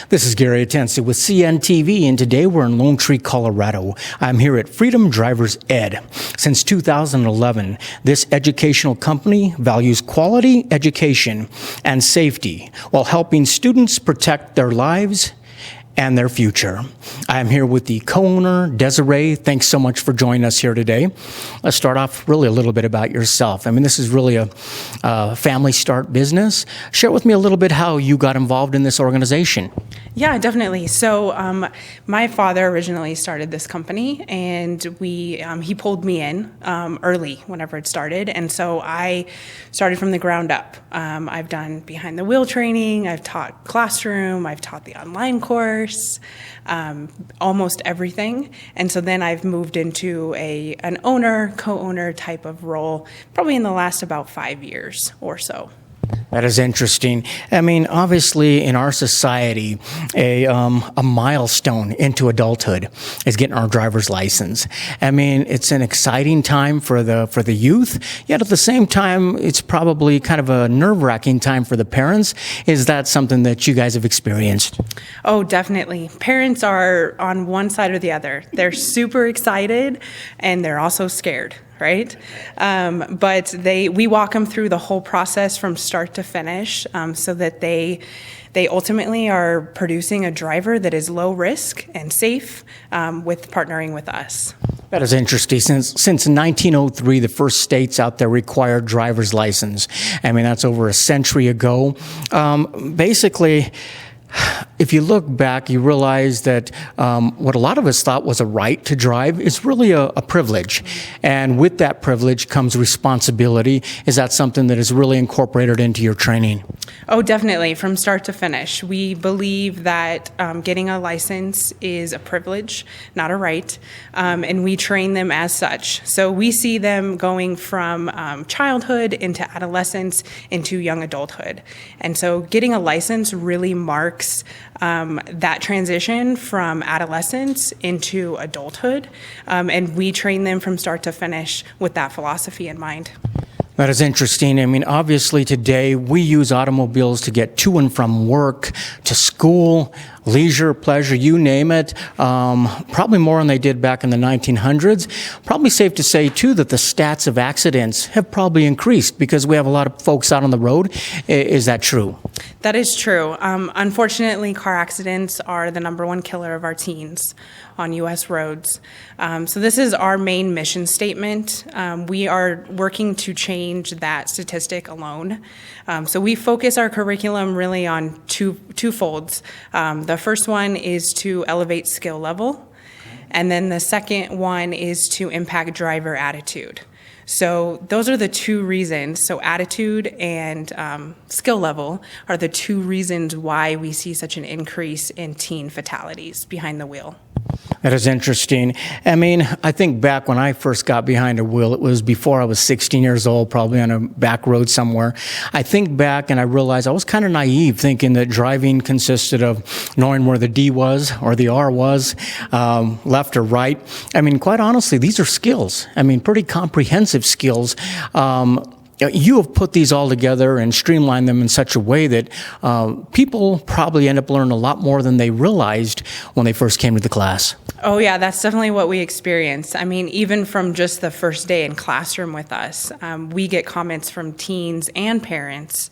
This is Gary Atensi with CNTV, and today we're in Lone Tree, Colorado. I'm here at Freedom Drivers Ed. Since 2011, this educational company values quality education and safety while helping students protect their lives and their future. I am here with the co-owner, Desiree. Thanks so much for joining us here today. Let's start off really a little bit about yourself. I mean, this is really a family start business. Share with me a little bit how you got involved in this organization. Yeah, definitely. So my father originally started this company, and he pulled me in early whenever it started. And so I started from the ground up. I've done behind the wheel training, I've taught classroom, I've taught the online course, almost everything. And so then I've moved into an owner, co-owner type of role, probably in the last about 5 years or so. That is interesting. I mean, obviously, in our society, a milestone into adulthood is getting our driver's license. I mean, it's an exciting time for the youth, yet at the same time, it's probably kind of a nerve-wracking time for the parents. Is that something that you guys have experienced? Oh, definitely. Parents are on one side or the other. They're super excited, and they're also scared. Right? But we walk them through the whole process from start to finish, so that they ultimately are producing a driver that is low risk and safe, with partnering with us. That is interesting. Since 1903, the first states out there required driver's license. I mean, that's over a century ago. Basically, if you look back, you realize that what a lot of us thought was a right to drive is really a privilege. And with that privilege comes responsibility. Is that something that is really incorporated into your training? Oh, definitely, from start to finish. We believe that getting a license is a privilege, not a right, and we train them as such. So we see them going from childhood into adolescence into young adulthood. And so getting a license really marks that transition from adolescence into adulthood, and we train them from start to finish with that philosophy in mind. That is interesting. I mean, obviously today we use automobiles to get to and from work, to school, leisure, pleasure, you name it, probably more than they did back in the 1900s. Probably safe to say, too, that the stats of accidents have probably increased because we have a lot of folks out on the road. Is that true? That is true. Unfortunately, car accidents are the #1 killer of our teens on U.S. roads. So this is our main mission statement. We are working to change that statistic alone. So we focus our curriculum really on two folds. The first one is to elevate skill level, and then the second one is to impact driver attitude. So those are the two reasons. So attitude and skill level are the two reasons why we see such an increase in teen fatalities behind the wheel. That is interesting. I mean, I think back when I first got behind a wheel, it was before I was 16 years old, probably on a back road somewhere. I think back and I realized I was kind of naive, thinking that driving consisted of knowing where the D was or the R was, left or right. I mean, quite honestly, these are skills. I mean, pretty comprehensive skills. You have put these all together and streamlined them in such a way that people probably end up learning a lot more than they realized when they first came to the class. Oh yeah, that's definitely what we experienced. I mean, even from just the first day in classroom with us, we get comments from teens and parents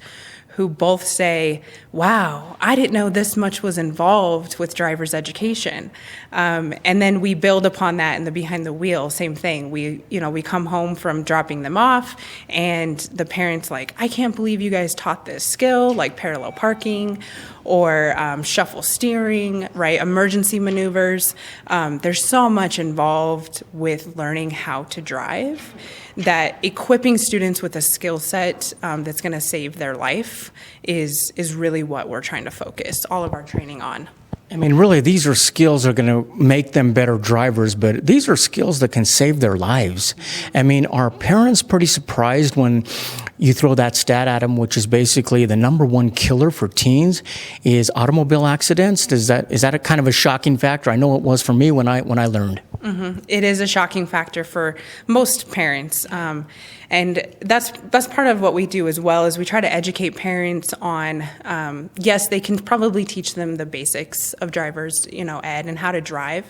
who both say, wow, I didn't know this much was involved with driver's education. And then we build upon that in the behind the wheel, same thing. We come home from dropping them off and the parents like, I can't believe you guys taught this skill, like parallel parking or shuffle steering, right? Emergency maneuvers. There's so much involved with learning how to drive that equipping students with a skill set that's going to save their life is really what we're trying to focus all of our training on. I mean, really, these are skills that are going to make them better drivers, but these are skills that can save their lives. I mean, are parents pretty surprised when you throw that stat at them, which is basically the #1 killer for teens is automobile accidents? Is that a kind of a shocking factor? I know it was for me when I learned. It is a shocking factor for most parents. And that's part of what we do as well, is we try to educate parents on, yes, they can probably teach them the basics of driver's, ed and how to drive,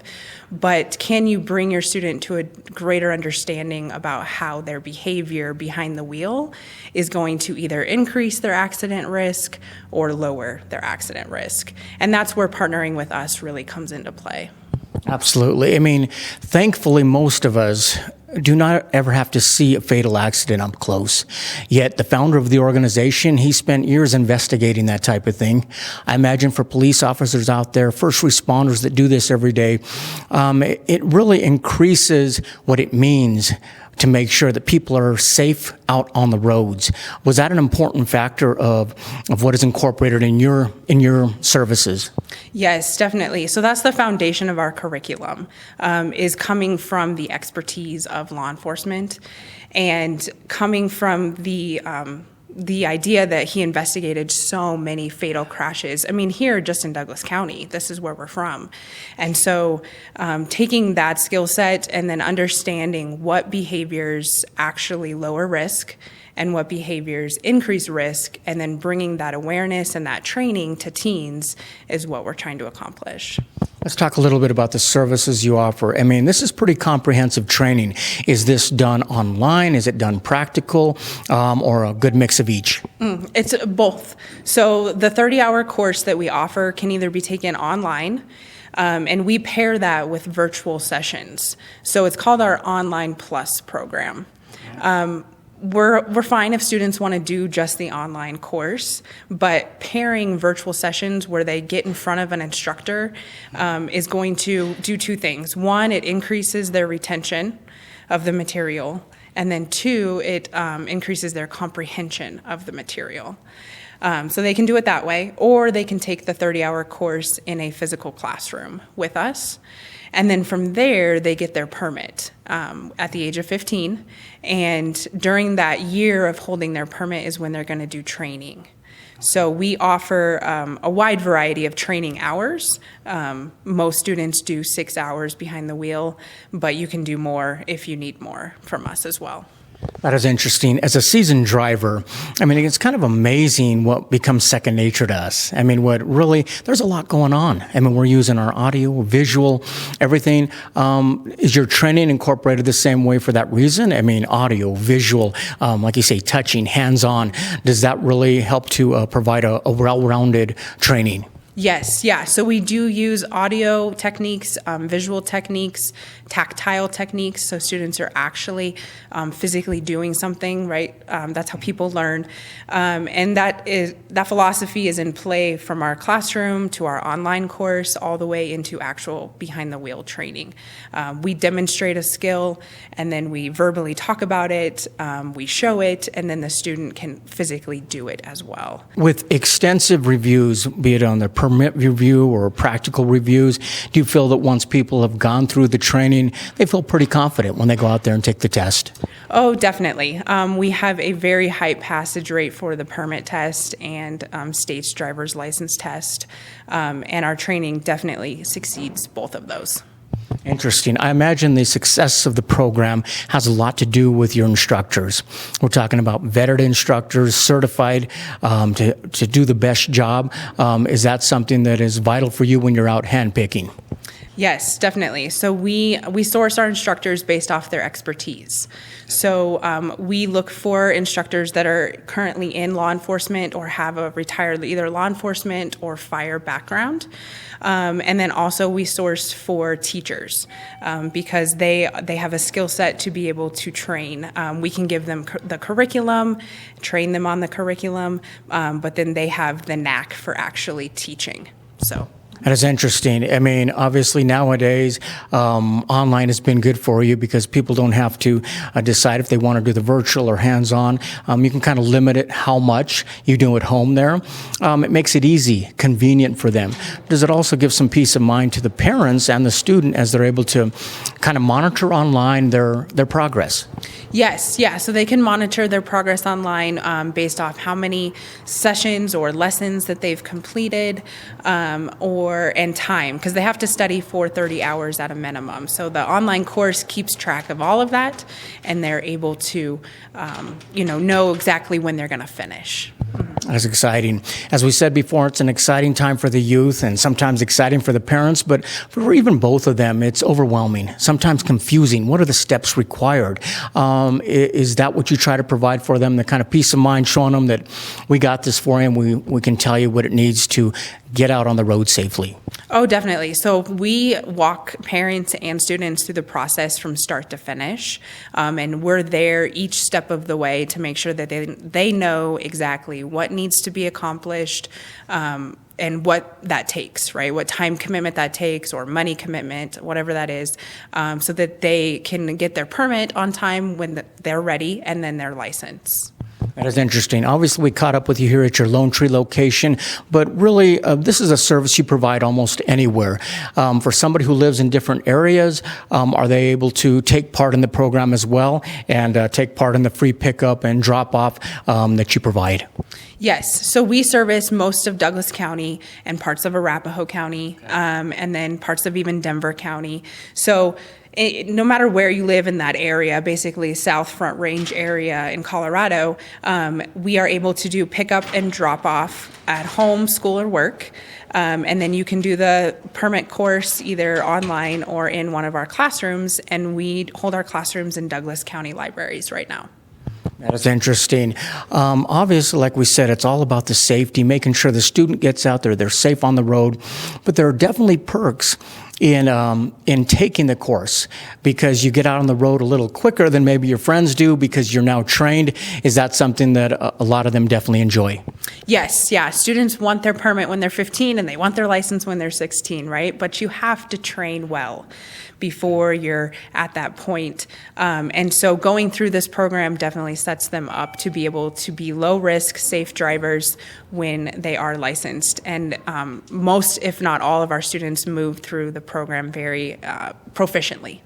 but can you bring your student to a greater understanding about how their behavior behind the wheel is going to either increase their accident risk or lower their accident risk? And that's where partnering with us really comes into play. Absolutely. I mean, thankfully, most of us do not ever have to see a fatal accident up close. Yet the founder of the organization, he spent years investigating that type of thing. I imagine for police officers out there, first responders that do this every day, it really increases what it means to make sure that people are safe out on the roads. Was that an important factor of what is incorporated in your services? Yes, definitely. So that's the foundation of our curriculum, is coming from the expertise of law enforcement and coming from the idea that he investigated so many fatal crashes. I mean, here just in Douglas County, this is where we're from. And so taking that skill set and then understanding what behaviors actually lower risk and what behaviors increase risk, and then bringing that awareness and that training to teens is what we're trying to accomplish. Let's talk a little bit about the services you offer. I mean, this is pretty comprehensive training. Is this done online? Is it done practical, or a good mix of each? It's both. So the 30-hour course that we offer can either be taken online, and we pair that with virtual sessions. So it's called our Online Plus program. We're fine if students want to do just the online course, but pairing virtual sessions where they get in front of an instructor is going to do two things. One, it increases their retention of the material, and then two, it increases their comprehension of the material. So they can do it that way, or they can take the 30-hour course in a physical classroom with us. And then from there, they get their permit at the age of 15. And during that year of holding their permit is when they're going to do training. So we offer a wide variety of training hours. Most students do 6 hours behind the wheel, but you can do more if you need more from us as well. That is interesting. As a seasoned driver, I mean, it's kind of amazing what becomes second nature to us. I mean, there's a lot going on. I mean, we're using our audio, visual, everything. Is your training incorporated the same way for that reason? I mean, audio, visual, like you say, touching, hands-on. Does that really help to provide a well-rounded training? Yes, yeah. So we do use audio techniques, visual techniques, tactile techniques. So students are actually physically doing something, right? That's how people learn. And that philosophy is in play from our classroom to our online course, all the way into actual behind the wheel training. We demonstrate a skill, and then we verbally talk about it, we show it, and then the student can physically do it as well. With extensive reviews, be it on the permit review or practical reviews, do you feel that once people have gone through the training, they feel pretty confident when they go out there and take the test? Oh, definitely. We have a very high passage rate for the permit test and state's driver's license test, and our training definitely succeeds both of those. Interesting. I imagine the success of the program has a lot to do with your instructors. We're talking about vetted instructors, certified to do the best job. Is that something that is vital for you when you're out handpicking? Yes, definitely. So we source our instructors based off their expertise. So we look for instructors that are currently in law enforcement or have a retired either law enforcement or fire background. And then also we source for teachers because they have a skill set to be able to train. We can give them the curriculum, train them on the curriculum, but then they have the knack for actually teaching. So. That is interesting. I mean, obviously nowadays, online has been good for you because people don't have to decide if they want to do the virtual or hands-on. You can kind of limit it how much you do at home there. It makes it easy, convenient for them. Does it also give some peace of mind to the parents and the student as they're able to kind of monitor online their progress? Yes, yeah. So they can monitor their progress online based off how many sessions or lessons that they've completed, or and time, because they have to study for 30 hours at a minimum. So the online course keeps track of all of that, and they're able to, know exactly when they're going to finish. That's exciting. As we said before, it's an exciting time for the youth and sometimes exciting for the parents, but for even both of them, it's overwhelming, sometimes confusing. What are the steps required? Is that what you try to provide for them, the kind of peace of mind, showing them that we got this for you and we can tell you what it needs to get out on the road safely? Oh, definitely. So we walk parents and students through the process from start to finish, and we're there each step of the way to make sure that they know exactly what needs to be accomplished, and what that takes, right? What time commitment that takes, or money commitment, whatever that is, so that they can get their permit on time when they're ready, and then their license. That is interesting. Obviously, we caught up with you here at your Lone Tree location, but really, this is a service you provide almost anywhere. For somebody who lives in different areas, are they able to take part in the program as well and take part in the free pickup and drop off that you provide? Yes. So we service most of Douglas County and parts of Arapahoe County, and then parts of even Denver County. So no matter where you live in that area, basically South Front Range area in Colorado, we are able to do pickup and drop off at home, school, or work. And then you can do the permit course either online or in one of our classrooms. And we hold our classrooms in Douglas County libraries right now. That is interesting. Obviously, like we said, it's all about the safety, making sure the student gets out there, they're safe on the road. But there are definitely perks in taking the course, because you get out on the road a little quicker than maybe your friends do because you're now trained. Is that something that a lot of them definitely enjoy? Yes, yeah. Students want their permit when they're 15 and they want their license when they're 16, right? But you have to train well before you're at that point. And so going through this program definitely sets them up to be able to be low risk, safe drivers when they are licensed. And most, if not all, of our students move through the program very proficiently.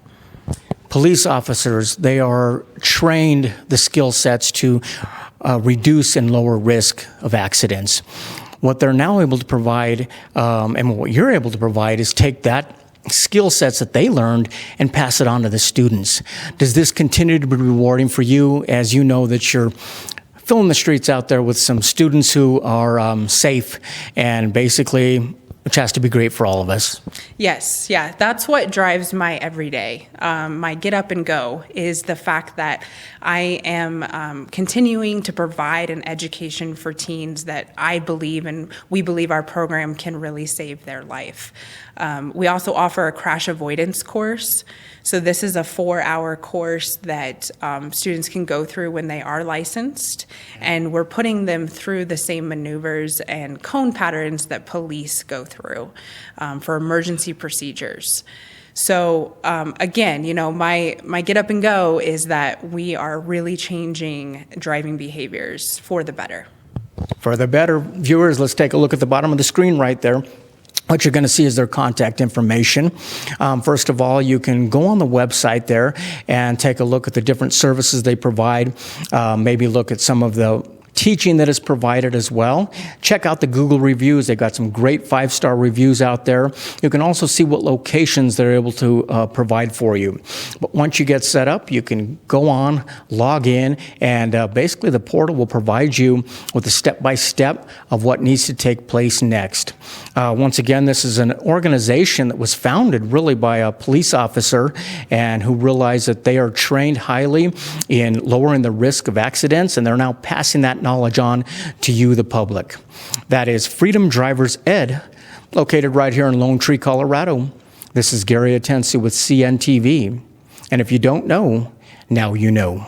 Police officers, they are trained the skill sets to reduce and lower risk of accidents. What they're now able to provide, and what you're able to provide, is take that skill sets that they learned and pass it on to the students. Does this continue to be rewarding for you, as you know that you're filling the streets out there with some students who are safe, and basically, which has to be great for all of us? Yes, yeah, that's what drives my everyday. My get up and go is the fact that I am continuing to provide an education for teens that I believe, and we believe our program can really save their life. We also offer a crash avoidance course. So this is a 4-hour course that students can go through when they are licensed, and we're putting them through the same maneuvers and cone patterns that police go through for emergency procedures. So again, my get up and go is that we are really changing driving behaviors for the better. For the better. Viewers, let's take a look at the bottom of the screen right there. What you're going to see is their contact information. First of all, you can go on the website there and take a look at the different services they provide, maybe look at some of the teaching that is provided as well. Check out the Google reviews. They've got some great 5-star reviews out there. You can also see what locations they're able to provide for you. But once you get set up, you can go on, log in, and basically the portal will provide you with a step-by-step of what needs to take place next. Once again, this is an organization that was founded really by a police officer and who realized that they are trained highly in lowering the risk of accidents, and they're now passing that knowledge on to you, the public. That is Freedom Drivers Ed, located right here in Lone Tree, Colorado. This is Gary Atensi with CNTV. And if you don't know, now you know.